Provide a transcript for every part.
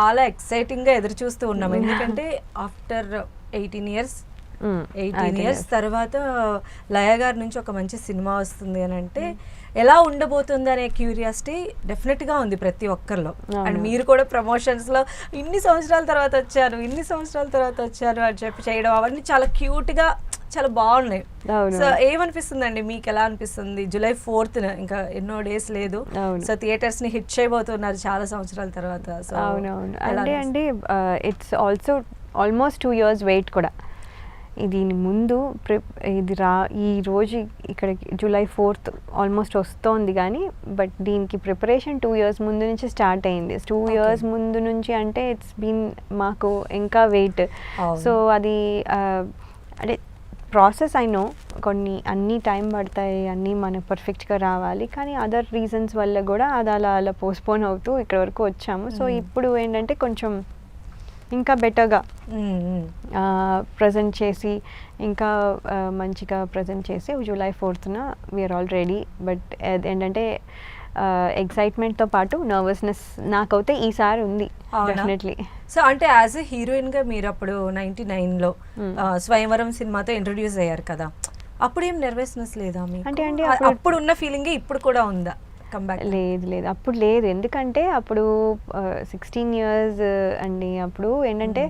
చాలా ఎక్సైటింగ్ గా ఎదురు చూస్తూ ఉన్నాం. ఎందుకంటే ఆఫ్టర్ 18 ఇయర్స్ తర్వాత లయ గారి నుంచి ఒక మంచి సినిమా వస్తుంది అని అంటే ఎలా ఉండబోతుంది అనే క్యూరియాసిటీ డెఫినెట్ గా ఉంది ప్రతి ఒక్కరిలో. అండ్ మీరు కూడా ప్రమోషన్స్ లో ఇన్ని సంవత్సరాల తర్వాత వచ్చాను అని చెప్పి చేయడం అవన్నీ చాలా క్యూట్ గా చాలా బాగున్నాయి. సో ఏమనిపిస్తుందండి మీకు, ఎలా అనిపిస్తుంది? July 4th ఇంకా ఎన్నో డేస్ లేదు. సో థియేటర్స్ ని హిట్ చేయబోతున్నారు చాలా సంవత్సరాల తర్వాత. సో అవునవును అంటే it's also almost 2 years wait కూడా. దీని ముందు ఈ రోజు ఇక్కడ July 4th ఆల్మోస్ట్ వస్తోంది కానీ బట్ దీనికి ప్రిపరేషన్ 2 years ముందు నుంచి స్టార్ట్ అయింది. 2 years ముందు నుంచి అంటే ఇట్స్ బీన్ మాకు ఇంకా వెయిట్. సో అది అంటే ప్రాసెస్ అయినో అన్నీ టైం పడతాయి, అన్నీ మనకు పర్ఫెక్ట్గా రావాలి, కానీ అదర్ రీజన్స్ వల్ల కూడా అది అలా పోస్ట్పోన్ అవుతూ ఇక్కడ వరకు వచ్చాము. సో ఇప్పుడు ఏంటంటే కొంచెం ఇంకా బెటర్గా ప్రజెంట్ చేసి ఇంకా మంచిగా ప్రజెంట్ చేసి July 4th we are all ready. But ఏంటంటే ఎక్సైట్మెంట్తో పాటు నర్వస్నెస్ నాకైతే ఈసారి ఉంది డెఫినెట్లీ. సో అంటే యాజ్ ఎ హీరోయిన్ గా మీరు అప్పుడు 99లో స్వయంవరం సినిమాతో ఇంట్రొడ్యూస్ అయ్యారు కదా, అప్పుడు ఏం నర్వస్నెస్ లేదా మీకు? అంటే అప్పుడు ఉన్న ఫీలింగ్ ఇప్పుడు కూడా ఉందా? లేదు అప్పుడు లేదు, ఎందుకంటే అప్పుడు 16 years అండి. అప్పుడు ఏంటంటే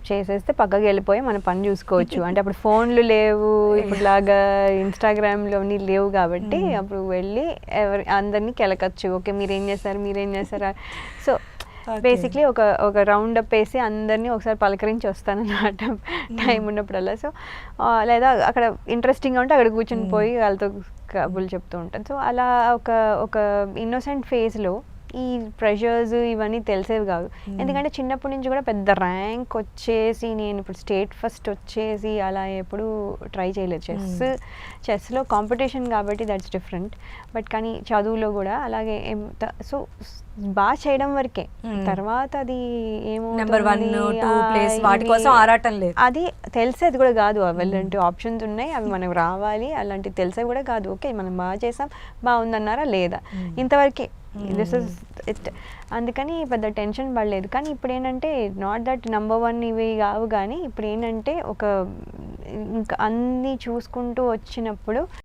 చేసేస్తే పక్కకి వెళ్ళిపోయి మన పని చూసుకోవచ్చు. అంటే అప్పుడు ఫోన్లు లేవు, ఇప్పుడులాగా ఇన్స్టాగ్రామ్లోని లేవు కాబట్టి అప్పుడు వెళ్ళి అందరినీ కెలకచ్చు. ఓకే మీరేం చేస్తారు. సో బేసిక్లీ ఒక రౌండ్ అప్ వేసి అందరినీ ఒకసారి పలకరించి వస్తానన్నమాట టైం ఉన్నప్పుడల్లా. సో లేదా అక్కడ ఇంట్రెస్టింగ్గా ఉంటే అక్కడ కూర్చొని పోయి వాళ్ళతో కబుర్లు చెప్తూ ఉంటాను. సో అలా ఒక ఇన్నోసెంట్ ఫేజ్లో ఈ ప్రెషర్స్ ఇవన్నీ తెలిసేవి కాదు. ఎందుకంటే చిన్నప్పటి నుంచి కూడా పెద్ద ర్యాంక్ వచ్చేసి నేను ఇప్పుడు స్టేట్ ఫస్ట్ వచ్చేసి అలా ఎప్పుడు ట్రై చేయలేదు. చెస్లో కాంపిటీషన్ కాబట్టి దట్స్ డిఫరెంట్. బట్ కానీ చదువులో కూడా అలాగే సో బాగా చేయడం వరకే, తర్వాత అది ఏమో అది తెలిసేది కూడా కాదు. అలాంటి ఆప్షన్స్ ఉన్నాయి, అవి మనకు రావాలి, అలాంటివి తెలిసేవి కూడా కాదు. ఓకే మనం బాగా చేసాం, బాగుందన్నారా లేదా, ఇంతవరకే. This is it. అందుకని పెద్ద టెన్షన్ పడలేదు. కానీ ఇప్పుడు ఏంటంటే నాట్ దట్ నెంబర్ 1 ఇవి కావు, కానీ ఇప్పుడు ఏంటంటే ఇంకా అన్నీ చూసుకుంటూ వచ్చినప్పుడు